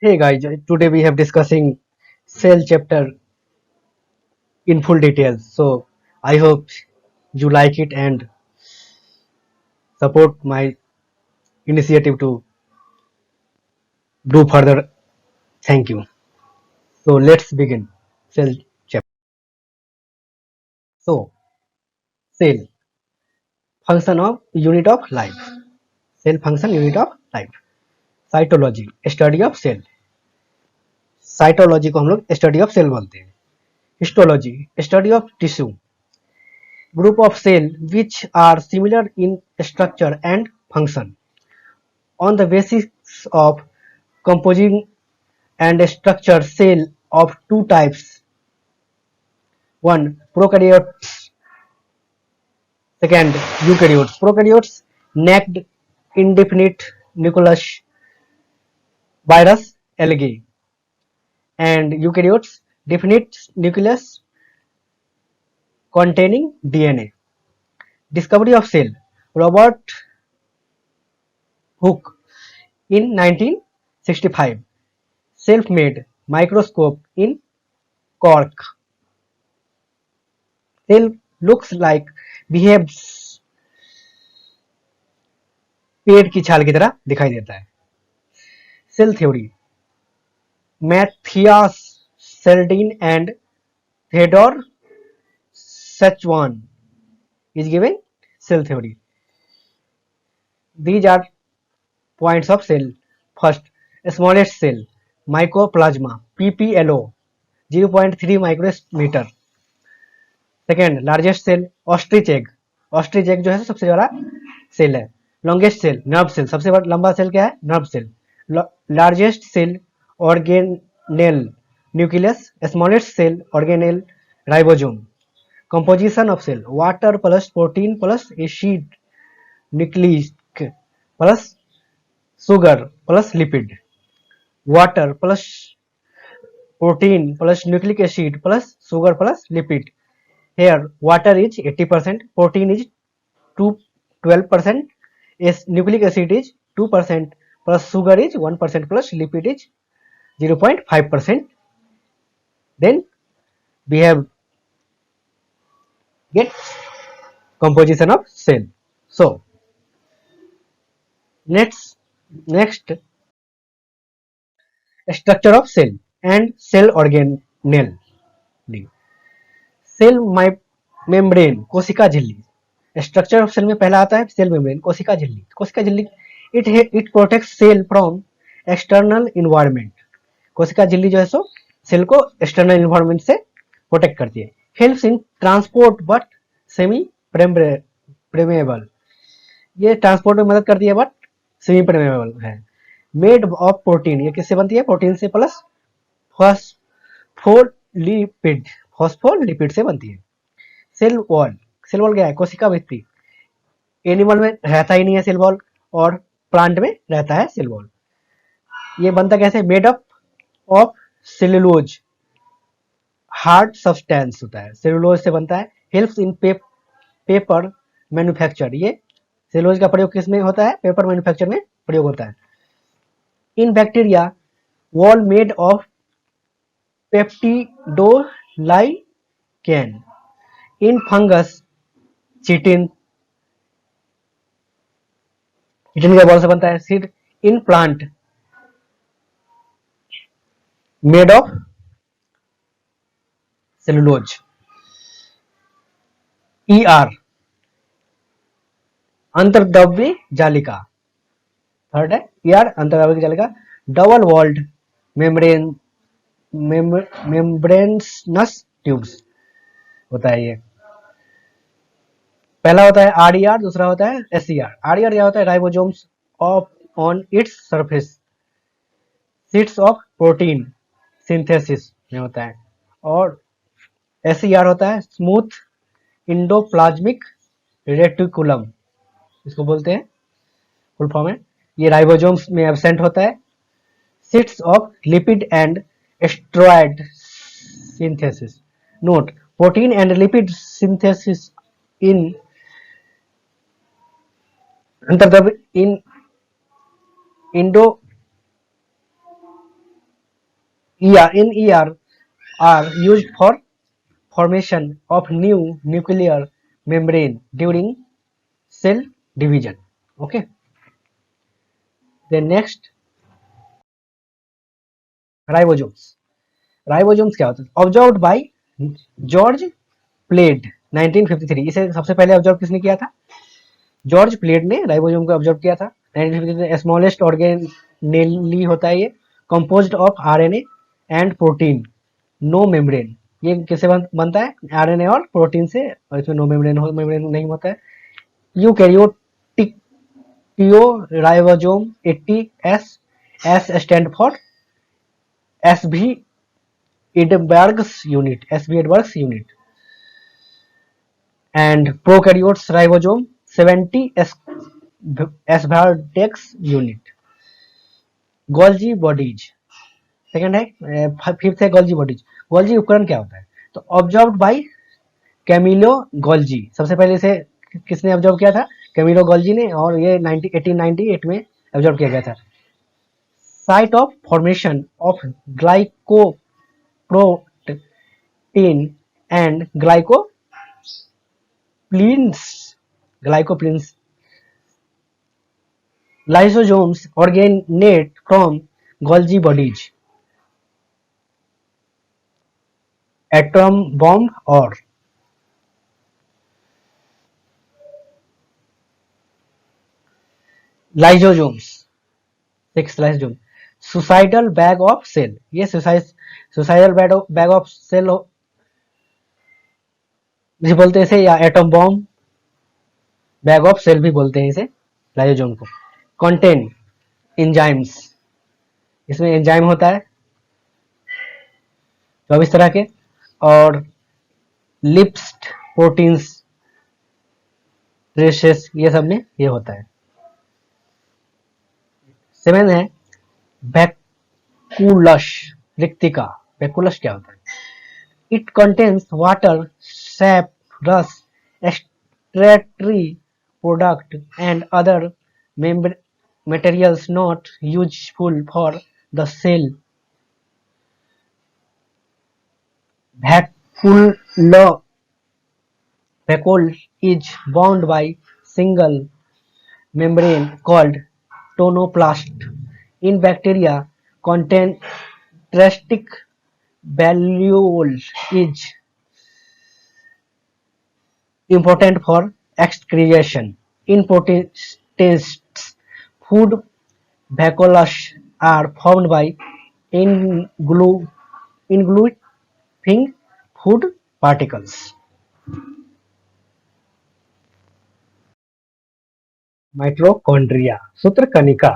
Hey guys, today we have discussing cell chapter in full details. So I hope you like it and support my initiative to do further. Thank you. So let's begin cell chapter. So cell function of unit of life. Cell function unit of life. Cytology study of cell. Cytology को हम लोग study of cell बोलते हैं. Histology study of tissue. Group of cell which are similar in structure and function. On the basis of composing and structure cell of two types. One prokaryotes, second eukaryotes. Prokaryotes necked indefinite nucleus virus algae and eukaryotes definite nucleus containing DNA. Discovery of cell. Robert Hooke in 1965. Self-made microscope in Cork. Cell looks like behaves पेड़ की छाल की तरह दिखाई देता है. Cell theory. Matthias Seldin and Theodore Schwann is giving cell theory. These are points of cell. First, smallest cell, mycoplasma, PPLO, 0.3 micrometer. Second largest cell ostrich egg. Ostrich egg जो है सबसे बड़ा सेल है. Longest cell nerve cell. सबसे बड़ा लंबा cell क्या है? Nerve cell. Largest cell organelle nucleus. Smallest cell organelle ribosome. Composition of cell water plus protein plus acid nucleic plus sugar plus lipid. Water plus protein plus nucleic acid plus sugar plus lipid. Here water is 80%, protein is 12%, nucleic acid is 2%, plus sugar is 1%, plus lipid is 0.5%. Then we have get composition of cell. So next structure of cell and cell organelle. Cell membrane कोशिका झिल्ली. Structure of cell में पहला आता है cell membrane कोशिका झिल्ली. कोशिका झिल्ली it protect cell from external environment. कोशिका झिल्ली जो है सो सेल को एक्सटर्नल इन्वायरमेंट से प्रोटेक्ट करती है. Helps in transport but semi permeable. ये ट्रांसपोर्ट में मदद करती है बट सेमी प्रेमेबल है. Made of protein. ये किससे बनती है? प्रोटीन से प्लस फॉस्फोलिपिड. फॉस्फोलिपिड से बनती है. Cell wall. सेल वॉल क्या है? कोशिका भित्ति. एनिमल में रहता ही नहीं है सेल वॉल और प्लांट में रहता है सेल वॉल. ये बनता कैसे? Made up of cellulose. Hard substance होता है, सेलुलोज से बनता है. हेल्प्स इन पेपर मैन्युफैक्चर. ये सेलुलोज का प्रयोग किस में होता है? पेपर मैन्युफैक्चर में प्रयोग होता है. In bacteria wall made of peptidoglycan. In fungus chitin. Chitin का बॉल से बनता है. Seed in plant made of cellulose. ER अंतर्द्रव्य जालिका. थर्ड है ER अंतर्द्रव्य जालिका. डबल वॉल्ड मेम्ब्रेनस ट्यूब्स होता है. ये पहला होता है RER, दूसरा होता है SER. RER क्या होता है? Ribosomes of on its surface seats of protein synthesis में होता है. और SER होता है स्मूथ इंडोप्लाज्मिक रेटिकुलम, इसको बोलते हैं फुल फॉर्म है. ये राइबोसोम्स में एब्सेंट होता है. Sites of lipid and steroid synthesis. Note protein and lipid synthesis in अंतर्द्रव्य in ER are used for formation of new nuclear membrane during cell division. Okay. Then next, ribosomes. Ribosomes क्या होता है? Observed by George Palade 1953। इसे सबसे पहले observe किसने किया था? जॉर्ज प्लेड ने राइबोसोम को ऑब्जर्व किया था 1953। स्मॉलेस्ट ऑर्गेनेली होता है ये, composed of RNA and protein, no membrane. ये किससे बनता है? आरएनए और प्रोटीन से, और इसमें नो मेम्ब्रेन नहीं होता है। Eukaryotic ribosome 80S, S stand for Svedberg unit, and prokaryotes ribosome 70 एस्भार्टेक्स यूनिट। गोल्जी बॉडीज सेकंड है, फिफ्थ है गोल्जी बॉडीज। गोल्जी उपकरण क्या होता है? तो ऑब्जर्व्ड बाय कैमिलो गोल्जी, सबसे पहले इसे किसने ऑब्जर्व किया था? कैमिलो गोल्जी ने, और ये 1898 में ऑब्जर्व किया गया था। Site of formation of glycoprotein and glycoproteins. Lysosomes originate from Golgi bodies. Atom bomb or lysosomes. Six lysosome. Suicidal bag of cell. ये suicidal bag of cell भी बोलते हैं इसे, या atom bomb bag of cell भी बोलते हैं इसे, लाइसोसोम को। कंटेन एंजाइम्स, इसमें एंजाइम होता है 24 तरह के, और लिप्स्ट प्रोटीन्स ट्रेसेस, ये सब में ये होता है। 7 है वैक्यूलस, रिक्तिका। वैक्यूलस क्या होता है? इट कंटेन्स वाटर, सैप, रस, excretory product and other materials not useful for the cell. Vacuole is bound by single membrane called tonoplast. In bacteria, contrastic valuole is important for excretion. In protists, food vacuoles are formed by engulfing food particles. Mitochondria, सूत्रकणिका।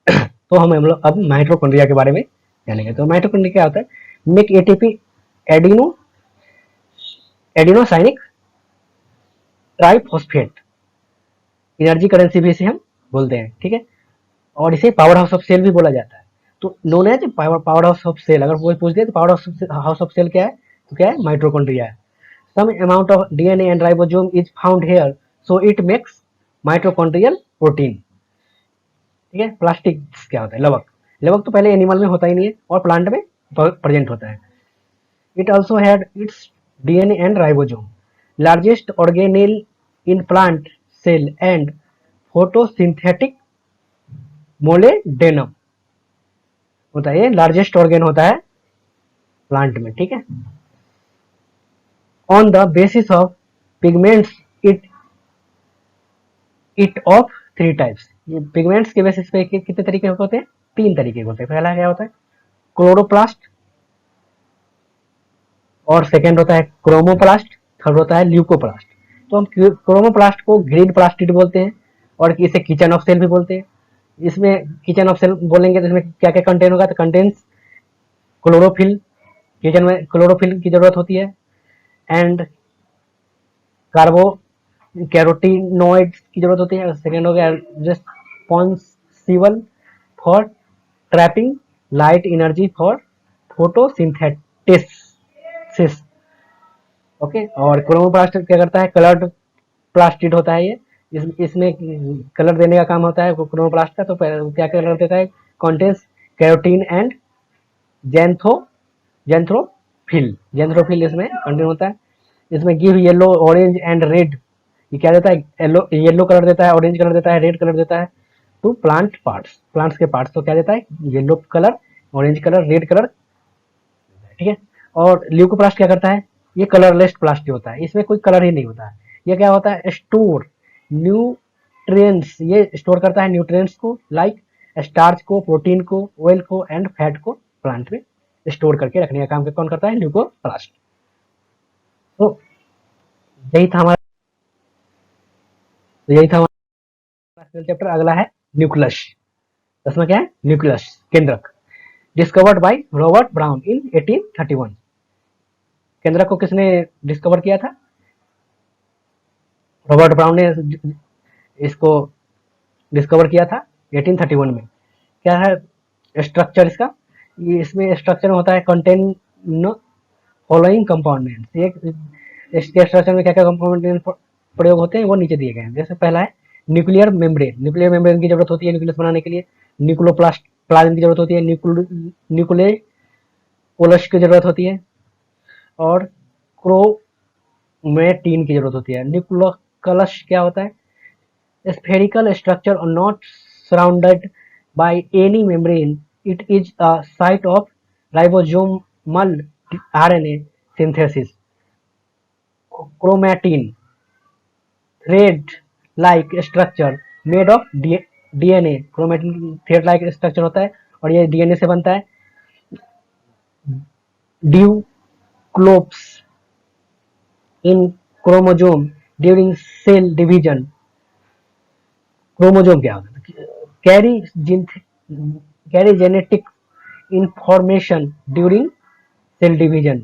तो हम लोग अब mitochondria के बारे में जानेंगे। तो माइटोकॉन्ड्रिया क्या होता है? Make ATP adenosine triphosphate, energy currency भी इसे हम बोलते हैं, ठीक है। और इसे पावर हाउस ऑफ सेल भी बोला जाता है। तो known as power house of cell, अगर कोई पूछ दे तो पावर हाउस ऑफ सेल क्या है, तो क्या है? माइटोकॉन्ड्रिया है। Some amount of DNA and ribosome is found here, so it makes mitochondrial protein, ठीक है। प्लास्टिक क्या होता है? लवक। लवक तो पहले एनिमल में होता ही नहीं है, और प्लांट में प्रेजेंट होता है। It also had its DNA and ribosome. Largest organelle in plant cell and photosynthetic मोलेडेनम होता है। ये लार्जेस्ट ऑर्गेन होता है प्लांट में, ठीक है। On the basis of pigments it of 3 types. ये पिगमेंट्स के बेसिस पे कितने तरीके होते हैं? 3 तरीके होते हैं। पहला क्या होता है? क्लोरोप्लास्ट, और सेकेंड होता है क्रोमोप्लास्ट, थर्ड होता है ल्यूकोप्लास्ट। तो हम क्रोमोप्लास्ट को ग्रीन प्लास्टिड बोलते हैं, और इसे किचन ऑफ सेल भी बोलते हैं। इसमें किचन ऑफ सेल बोलेंगे तो इसमें क्या क्या कंटेन होगा? तो कंटेन्स क्लोरोफिल, किचन में क्लोरोफिल की जरूरत होती है, एंड कैरोटीनोइड्स की जरूरत होती है। सेकेंड हो गया responsible for trapping light energy for photosynthesis, okay. और क्रोमोप्लास्ट क्या करता है? कलर्ड प्लास्टिड होता है ये। इसमें कलर देने का काम होता है क्रोमोप्लास्ट का। तो क्या कलर देता है? कंटेन्स कैरोटीन एंड जैंथो जेंथ्रोफिल इसमें कंटेन होता है। इसमें give yellow orange and red, ये क्या देता है, येलो कलर देता है, ऑरेंज कलर देता है, रेड कलर देता है टू प्लांट पार्ट्स, प्लांट्स के पार्ट्स को क्या देता है, yellow colour, orange colour, red colour, ठीक है। और ल्यूकोप्लास्ट क्या करता है, ये कलरलेस प्लास्ट होता है, इसमें कोई कलर ही नहीं होता है। ये क्या होता है, स्टोर न्यूट्रिएंट्स, ये स्टोर करता है न्यूट्रिएंट्स को, लाइक स्टार्च को, प्रोटीन को, ऑयल को एंड फैट को प्लांट में स्टोर करके रखने का काम कौन करता है, ल्यूकोप्लास्ट। तो यही था हमारा चैप्टर। अगला है न्यूक्लियस। इसमें क्या है, न्यूक्लियस, केंद्रक। डिस्कवर्ड बाय रॉबर्ट ब्राउन इन 1831। केंद्रक को किसने डिस्कवर किया था, रॉबर्ट ब्राउन ने इसको डिस्कवर किया था 1831 में। क्या है स्ट्रक्चर इसका, ये इसमें स्ट्रक्चर होता है कंटेन फॉलोइंग कंपाउंडेंट्स। ये इसके स्ट्रक्चर में क्या क्या कंपाउंडेंट प्रयोग होते हैं वो नीचे दिए गए हैं। जैसे पहला है न्यूक्लियर मेम्ब्रेन, न्यूक्लियर मेम्ब्रेन की जरूरत होती है न्यूक्लियस बनाने के लिए। न्यूक्लियोप्लास्ट प्लाज्म की जरूरत होती है, न्यूक्लियोलस की जरूरत होती है, और क्रोमेटिन की जरूरत होती है। न्यूक्लियोलस क्या होता है, spherical structure or not surrounded by any membrane. It is a site of ribosomal RNA synthesis. Chromatin, thread-like structure made of DNA. Chromatin thread-like structure होता है और ये DNA से बनता है। Duclops in chromosome during cell division. Chromosome क्या होता है, carry genetic information during cell division.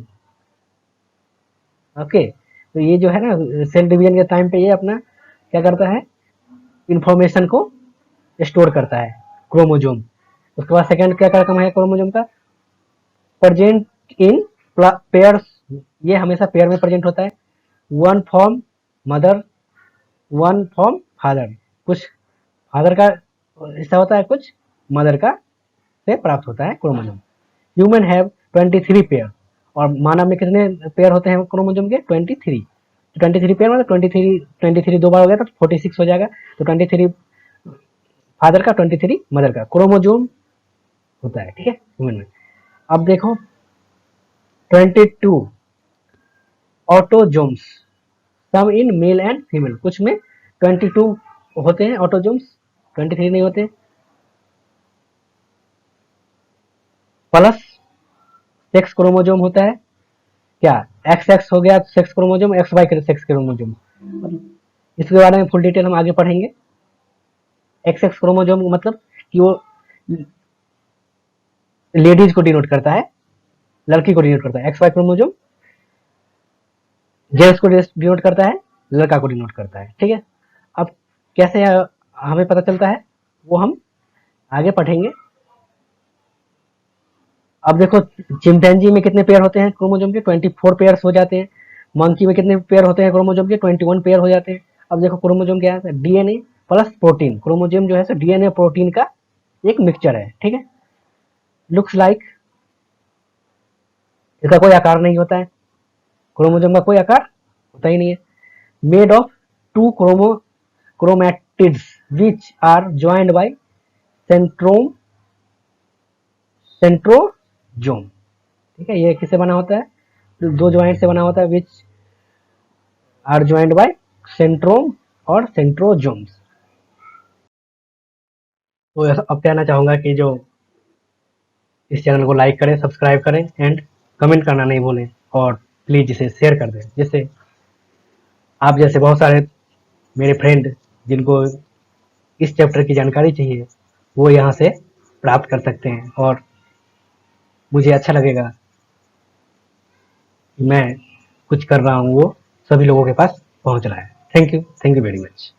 Okay, तो ये जो है ना सेल डिवीजन के टाइम पे ये अपना क्या करता है, इंफॉर्मेशन को स्टोर करता है क्रोमोजोम। उसके बाद सेकंड क्या काम है क्रोमोजोम का, प्रेजेंट इन पेयर्स, ये हमेशा पेयर में प्रेजेंट होता है। One form mother, one form father, कुछ फादर का हिस्सा होता है, कुछ मदर का से प्राप्त होता है क्रोमोजोम। ह्यूमन हैव 23 पेयर, और मानव में कितने पेयर होते हैं क्रोमोजोम के, 23। तो 23 पेयर मतलब 23 दो बार हो गया तो 46 हो जाएगा। तो 23 फादर का, 23 मदर का क्रोमोजोम होता है, ठीक है ह्यूमन में। अब देखो 22 autosomes, same in male and female, कुछ में 22 होते हैं ऑटोजोम्स, 23 नहीं होते। प्लस सेक्स क्रोमोजोम होता है, क्या एक्स एक्स हो गया sex chromosome, X Y sex chromosome. इसके बारे में फुल डिटेल हम आगे पढ़ेंगे। एक्स एक्स क्रोमोजोम मतलब कि वो लेडीज को डिनोट करता है, लड़की को डिनोट करता है। एक्स वाई क्रोमोजोम जेंट्स को डिनोट करता है, लड़का को डिनोट करता है, ठीक है। अब कैसे हमें पता चलता है वो हम आगे पढ़ेंगे। अब देखो चिंपैंजी में कितने पेयर होते हैं क्रोमोजोम के, 24 पेयर्स हो जाते हैं। मंकी में कितने पेयर होते हैं क्रोमोजोम के, 21 पेयर हो जाते हैं। अब देखो क्रोमोजोम क्या है, डीएनए प्लस प्रोटीन। क्रोमोजोम जो है डीएनए प्रोटीन का एक मिक्सचर है, ठीक है। लुक्स लाइक, इसका कोई आकार नहीं होता है, क्रोमोजोम का कोई आकार होता ही नहीं है। Made of two chromatids which are joined by centrosome, ठीक है। ये किससे बना होता है, दो ज्वाइंट से बना होता है, विच आर ज्वाइंड बाय सेंट्रोम और सेंट्रोजोम्स। तो अब कहना चाहूंगा कि जो इस चैनल को लाइक करें, सब्सक्राइब करें एंड कमेंट करना नहीं भूलें, और प्लीज इसे शेयर कर दें, जिससे आप जैसे बहुत सारे मेरे फ्रेंड जिनको इस चैप्टर की जानकारी चाहिए वो यहाँ से प्राप्त कर सकते हैं, और मुझे अच्छा लगेगा कि मैं कुछ कर रहा हूँ वो सभी लोगों के पास पहुँच रहा है। Thank you very much.